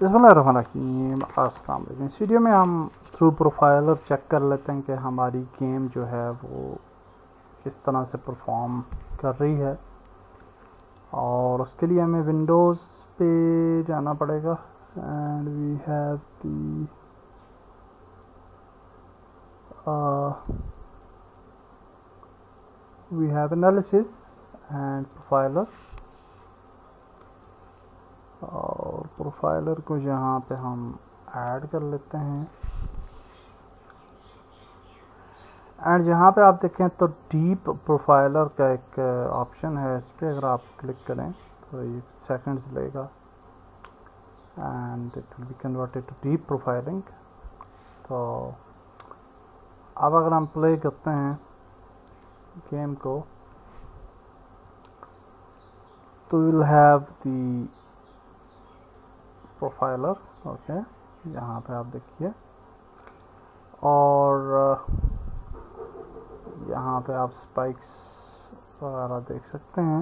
बिस्मिल्लाहिर्रहमानिर्रहीम। अस्सलाम वालेकुम। इस वीडियो में हम थ्रू प्रोफाइलर चेक कर लेते हैं कि हमारी गेम जो है वो किस तरह से परफॉर्म कर रही है, और उसके लिए हमें विंडोज़ पे जाना पड़ेगा and we have analysis and profiler, और प्रोफाइलर को यहाँ पे हम ऐड कर लेते हैं। एंड यहाँ पे आप देखें तो डीप प्रोफाइलर का एक ऑप्शन है, इस पर अगर आप क्लिक करें तो ये सेकंड्स लेगा and it will be converted to deep profiling. तो अब अगर हम प्ले करते हैं गेम को तो will have the profiler. Okay, यहाँ पे आप देखिए, और यहाँ पे आप स्पाइक्स वगैरह देख सकते हैं।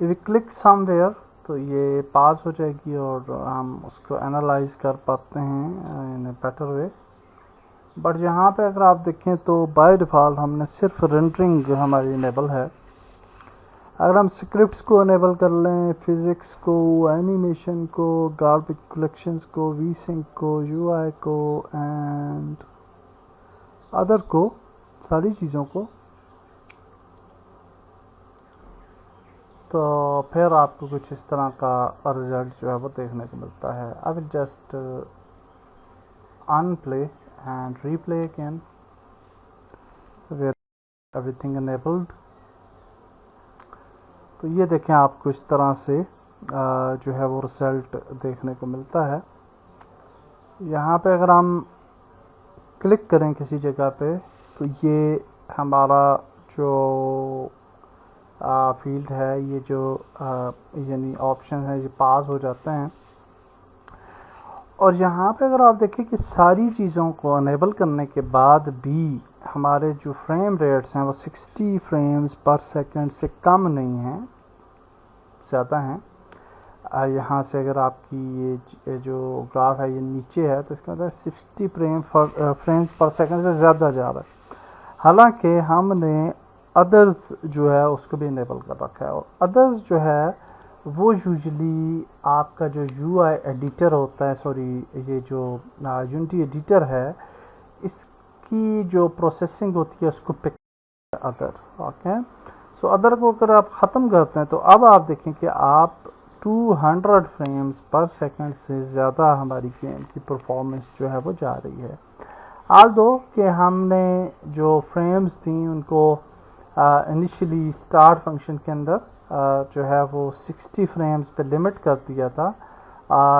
इफ वी क्लिक समवेयर तो ये पास हो जाएगी और हम उसको एनालाइज कर पाते हैं इन ए बेटर वे। बट यहाँ पे अगर आप देखें तो बाय डिफ़ॉल्ट हमने सिर्फ रेंडरिंग हमारी इनेबल है। अगर हम स्क्रिप्ट्स को इनेबल कर लें, फिज़िक्स को, एनिमेशन को, गार्बेज कलेक्शंस को, वी सिंक को, यूआई को एंड अदर को, सारी चीज़ों को, तो फिर आपको कुछ इस तरह का रिजल्ट जो है वो देखने को मिलता है। I will just unplay and replay again with everything enabled। तो ये देखें, आपको इस तरह से जो है वो रिजल्ट देखने को मिलता है। यहाँ पे अगर हम क्लिक करें किसी जगह पे तो ये हमारा जो फील्ड है, ये जो यानी ऑप्शन है, ये पास हो जाते हैं। और यहाँ पे अगर आप देखें कि सारी चीज़ों को अनेबल करने के बाद भी हमारे जो फ्रेम रेट्स हैं वो 60 फ्रेम्स पर सेकंड से कम नहीं हैं, ज़्यादा हैं। यहाँ से अगर आपकी ये जो ग्राफ है ये नीचे है तो इसका मतलब 60 फ्रेम्स पर सेकंड से ज़्यादा जा रहा है। हालांकि हमने अदर्स जो है उसको भी इनेबल कर रखा है, और अदर्स जो है वो यूजुअली आपका जो यूआई एडिटर होता है, सॉरी ये जो यूनिटी एडिटर है, इसकी जो प्रोसेसिंग होती है उसको pick other. Okay, so other को अगर आप ख़त्म करते हैं तो अब आप देखें कि आप 200 फ्रेम्स पर सेकंड से ज़्यादा हमारी गेम की परफॉर्मेंस जो है वो जा रही है। आल दो कि हमने जो फ्रेम्स थी उनको इनिशियली स्टार्ट फंक्शन के अंदर जो है वो 60 फ्रेम्स पे लिमिट कर दिया था,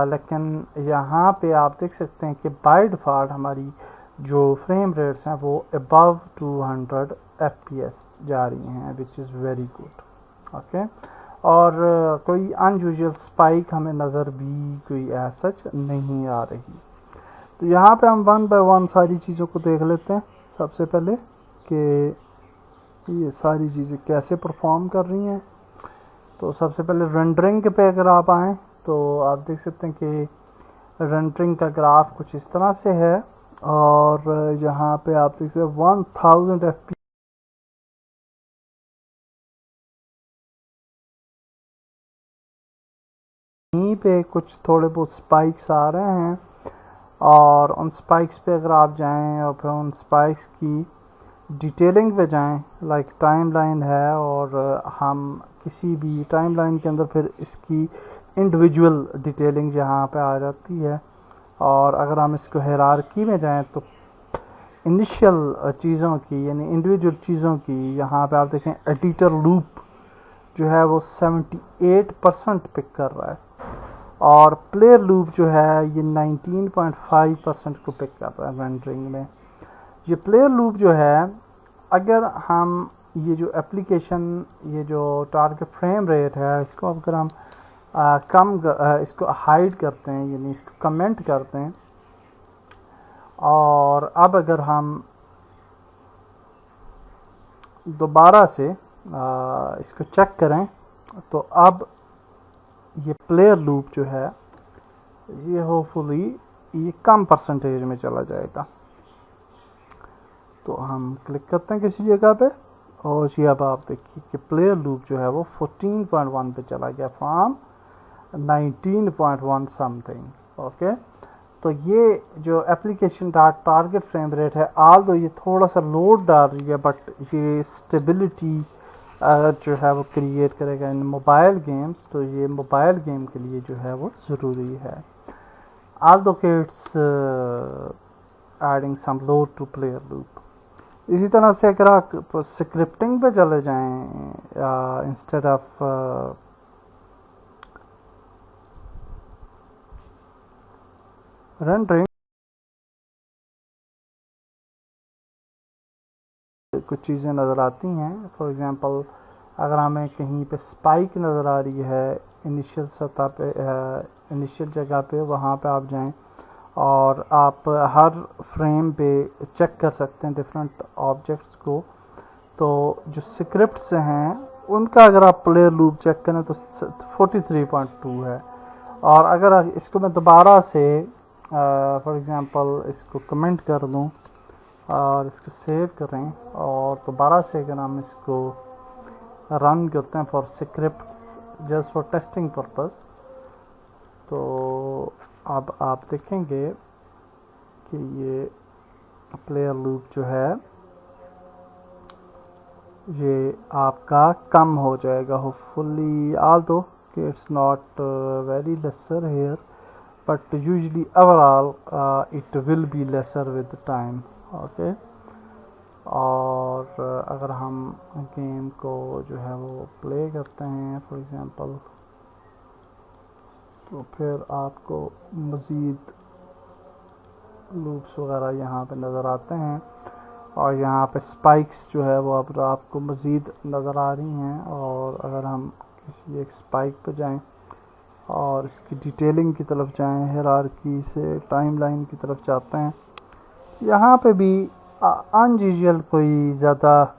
लेकिन यहाँ पे आप देख सकते हैं कि बाय डिफ़ॉल्ट हमारी जो फ्रेम रेट्स हैं वो अबव 200 FPS जा रही हैं, which is very good. Okay, और कोई अनयूजुअल स्पाइक हमें नज़र भी कोई सच नहीं आ रही। तो यहाँ पे हम वन बाय वन सारी चीज़ों को देख लेते हैं। सबसे पहले कि ये सारी चीज़ें कैसे परफॉर्म कर रही हैं। तो सबसे पहले रेंडरिंग पे अगर आप आएँ तो आप देख सकते हैं कि रेंडरिंग का ग्राफ कुछ इस तरह से है, और यहाँ पे आप देख सकते हैं 1000 FPS यहीं पे कुछ थोड़े बहुत स्पाइक्स आ रहे हैं, और उन स्पाइक्स पे अगर आप जाएं और फिर उन स्पाइक्स की डिटेलिंग पे जाएं, लाइक टाइमलाइन है, और हम किसी भी टाइमलाइन के अंदर फिर इसकी इंडिविजुअल डिटेलिंग यहाँ पे आ जाती है। और अगर हम इसको हायरार्की में जाएं तो इनिशियल चीज़ों की यानी इंडिविजुअल चीज़ों की यहाँ पे आप देखें एडिटर लूप जो है वो 78% पिक कर रहा है, और प्लेयर लूप जो है ये 19.5% को पिक कर रहा है रेंडरिंग में। ये प्लेयर लूप जो है, अगर हम ये जो एप्लीकेशन ये जो टारगेट फ्रेम रेट है इसको अगर हम इसको हाइड करते हैं यानी इसको कमेंट करते हैं, और अब अगर हम दोबारा से इसको चेक करें तो अब ये प्लेयर लूप जो है ये होपफुली ये कम परसेंटेज में चला जाएगा। तो हम क्लिक करते हैं किसी जगह पे और ये अब आप देखिए कि प्लेयर लूप जो है वो 14.1 पे चला गया फ्रॉम 19.1 समथिंग। ओके, तो ये जो एप्लीकेशन टारगेट फ्रेम रेट है, आल दो ये थोड़ा सा लोड डाल रही है, बट ये स्टेबिलिटी जो है वो क्रिएट करेगा इन मोबाइल गेम्स। तो ये मोबाइल गेम के लिए जो है वो ज़रूरी है। आल दो के it's adding some load to player loop. इसी तरह से अगर आप स्क्रिप्टिंग पे चले जाएं इंस्टेड ऑफ रेंडरिंग, कुछ चीज़ें नज़र आती हैं। फॉर एग्ज़ाम्पल अगर हमें कहीं पे स्पाइक नज़र आ रही है इनिशियल सतह पे, इनिशियल जगह पे, वहाँ पे आप जाएं और आप हर फ्रेम पे चेक कर सकते हैं डिफरेंट ऑब्जेक्ट्स को। तो जो स्क्रिप्ट्स हैं उनका अगर आप प्लेयर लूप चेक करें तो 43.2 है। और अगर इसको मैं दोबारा से फॉर एग्ज़ाम्पल इसको कमेंट कर दूं और इसको सेव करें और दोबारा से अगर हम इसको रन करते हैं for scripts just for testing purpose, तो अब आप देखेंगे कि ये प्लेयर लूप जो है ये आपका कम हो जाएगा होपफुली। आल्दो कि it's not very lesser here, but usually overall it will be lesser with time. Okay, और अगर हम गेम को जो है वो प्ले करते हैं फॉर एग्ज़ाम्पल, तो फिर आपको मज़ीद लूप्स वगैरह यहाँ पे नज़र आते हैं और यहाँ पे स्पाइक्स जो है वो अब आपको मज़ीद नज़र आ रही हैं। और अगर हम किसी एक स्पाइक पे जाएं और इसकी डिटेलिंग की तरफ जाएं, हायरार्की से टाइमलाइन की तरफ जाते हैं, यहाँ पे भी अनयूजुअल कोई ज़्यादा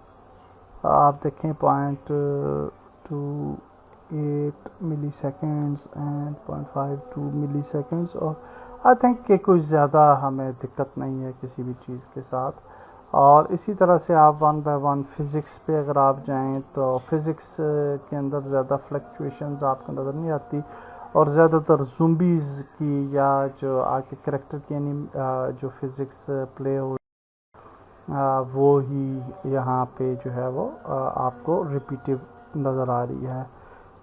आप देखें 0.28 मिली सेकेंड्स एंड 0.52 मिली सेकेंड्स, और आई थिंक कि कुछ ज़्यादा हमें दिक्कत नहीं है किसी भी चीज़ के साथ। और इसी तरह से आप वन बाय वन फ़िज़िक्स पे अगर आप जाएं तो फ़िज़िक्स के अंदर ज़्यादा फ्लक्चुएशंस आपको नज़र नहीं आती, और ज़्यादातर ज़ुम्बीज़ की या जो आपके करैक्टर की जो फ़िज़िक्स प्ले हो वो ही यहाँ पे जो है वो आपको रिपीटिव नज़र आ रही है।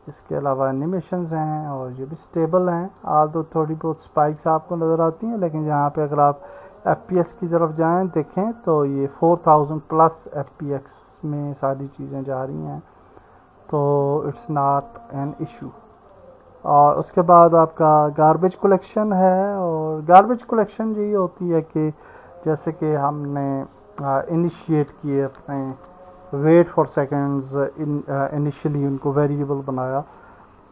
इसके अलावा एनिमेशंस हैं और ये भी स्टेबल हैं। आल तो थोड़ी बहुत स्पाइक्स आपको नज़र आती हैं, लेकिन यहाँ पे अगर आप FPS की तरफ जाएं देखें तो ये 4000 प्लस FPS में सारी चीज़ें जा रही हैं, तो इट्स नॉट एन इशू। और उसके बाद आपका गार्बेज कलेक्शन है, और गार्बेज कलेक्शन यही होती है कि जैसे कि हमने इनिशिएट किए अपने वेट फॉर सेकेंड्स इनिशियली उनको वेरिएबल बनाया,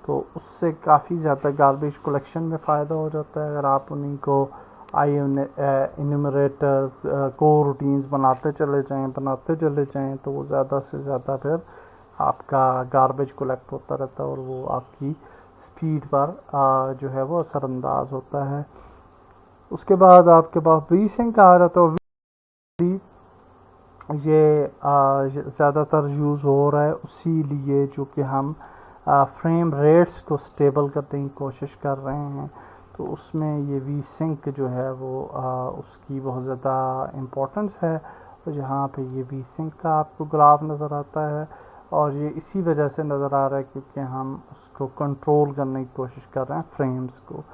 तो उससे काफ़ी ज़्यादा गार्बेज कलेक्शन में फ़ायदा हो जाता है। अगर आप उन्हीं को इन्यूमरेटर्स को रूटीन्स बनाते चले जाएं तो वो ज़्यादा से ज़्यादा फिर आपका गार्बेज कलेक्ट होता रहता है और वो आपकी स्पीड पर जो है वो असरअंदाज होता है। उसके बाद आपके पास वी-सिंक आ रहा, तो ये ज़्यादातर यूज़ हो रहा है उसी लिए जो कि हम फ्रेम रेट्स को स्टेबल करने की कोशिश कर रहे हैं, तो उसमें ये वी-सिंक जो है वो उसकी बहुत ज़्यादा इम्पोर्टेंस है। तो जहाँ पे ये वी-सिंक का आपको ग्राफ नज़र आता है, और ये इसी वजह से नज़र आ रहा है क्योंकि हम उसको कंट्रोल करने की कोशिश कर रहे हैं फ्रेम्स को।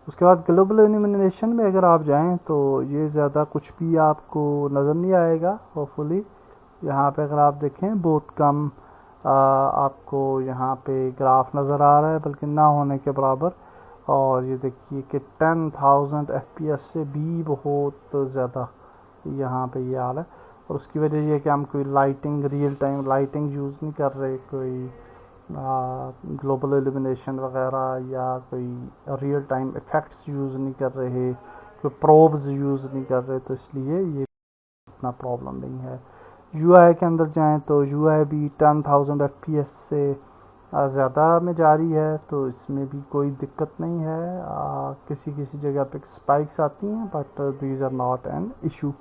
उसके बाद ग्लोबल इल्यूमिनेशन में अगर आप जाएं तो ये ज़्यादा कुछ भी आपको नज़र नहीं आएगा होपफुली। यहाँ पे अगर आप देखें बहुत कम आपको यहाँ पे ग्राफ नज़र आ रहा है, बल्कि ना होने के बराबर। और ये देखिए कि 10,000 FPS से भी बहुत ज़्यादा यहाँ पे ये हाल है, और उसकी वजह ये है कि हम कोई lighting real time lighting use नहीं कर रहे, कोई ग्लोबल इल्यूमिनेशन वगैरह या कोई रियल टाइम इफ़ेक्ट्स यूज़ नहीं कर रहे, कोई प्रोब्स यूज़ नहीं कर रहे, तो इसलिए ये इतना प्रॉब्लम नहीं है। UI के अंदर जाएं तो UI भी 10,000 FPS से ज़्यादा में जारी है, तो इसमें भी कोई दिक्कत नहीं है। किसी किसी जगह पे स्पाइक्स आती हैं, but these are not an issue.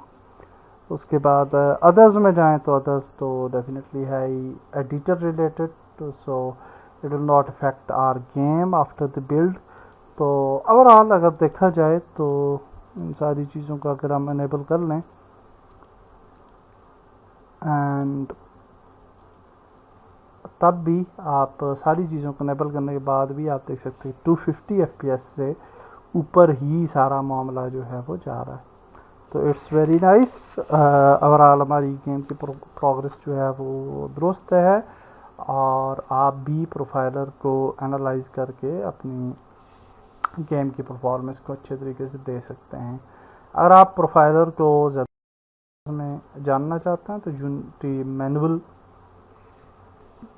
उसके बाद अदर्स में जाएं तो अदर्स तो डेफिनेटली है ही editor related, so it will not affect our game after the build. तो ओवरऑल अगर देखा जाए तो इन सारी चीज़ों को अगर हम इनेबल कर लें, एंड तब भी आप सारी चीज़ों को इनेबल करने के बाद भी आप देख सकते हैं 250 FPS से ऊपर ही सारा मामला जो है वो जा रहा है। तो इट्स वेरी नाइस। ओवरऑल हमारी गेम की प्रोग्रेस जो है वो दुरुस्त है, और आप भी प्रोफाइलर को एनालाइज करके अपनी गेम की परफॉर्मेंस को अच्छे तरीके से दे सकते हैं। अगर आप प्रोफाइलर को ज़्यादा में जानना चाहते हैं तो यूनिटी मैनुअल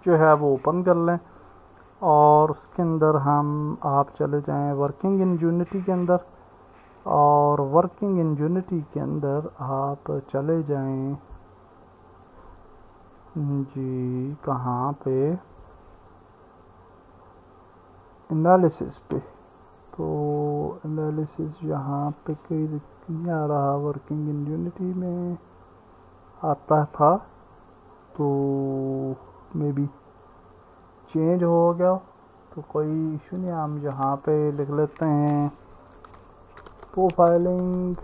जो है वो ओपन कर लें, और उसके अंदर आप चले जाएं वर्किंग इन यूनिटी के अंदर, और वर्किंग इन यूनिटी के अंदर आप चले जाएं जी कहाँ पे, एनालिसिस पे। तो एनालिसिस यहाँ पे कोई नहीं आ रहा, वर्किंग इन यूनिटी में आता था, तो मे बी चेंज हो गया, तो कोई इशू नहीं। हम यहाँ पे लिख लेते हैं प्रोफाइलिंग,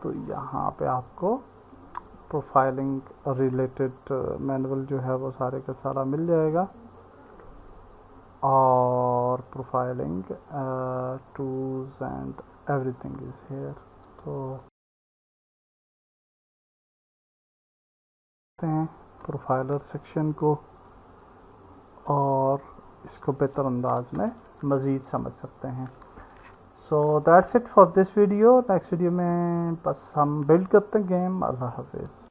तो यहाँ पे आपको प्रोफाइलिंग रिलेटेड मैनुअल जो है वो सारे का सारा मिल जाएगा, और profiling tools and everything is here. तो प्रोफाइलर सेक्शन को, और इसको बेहतर अंदाज में मज़ीद समझ सकते हैं। So that's it for this video. Next video में बस हम बिल्ड करते हैं गेम। अल्लाह हाफिज़।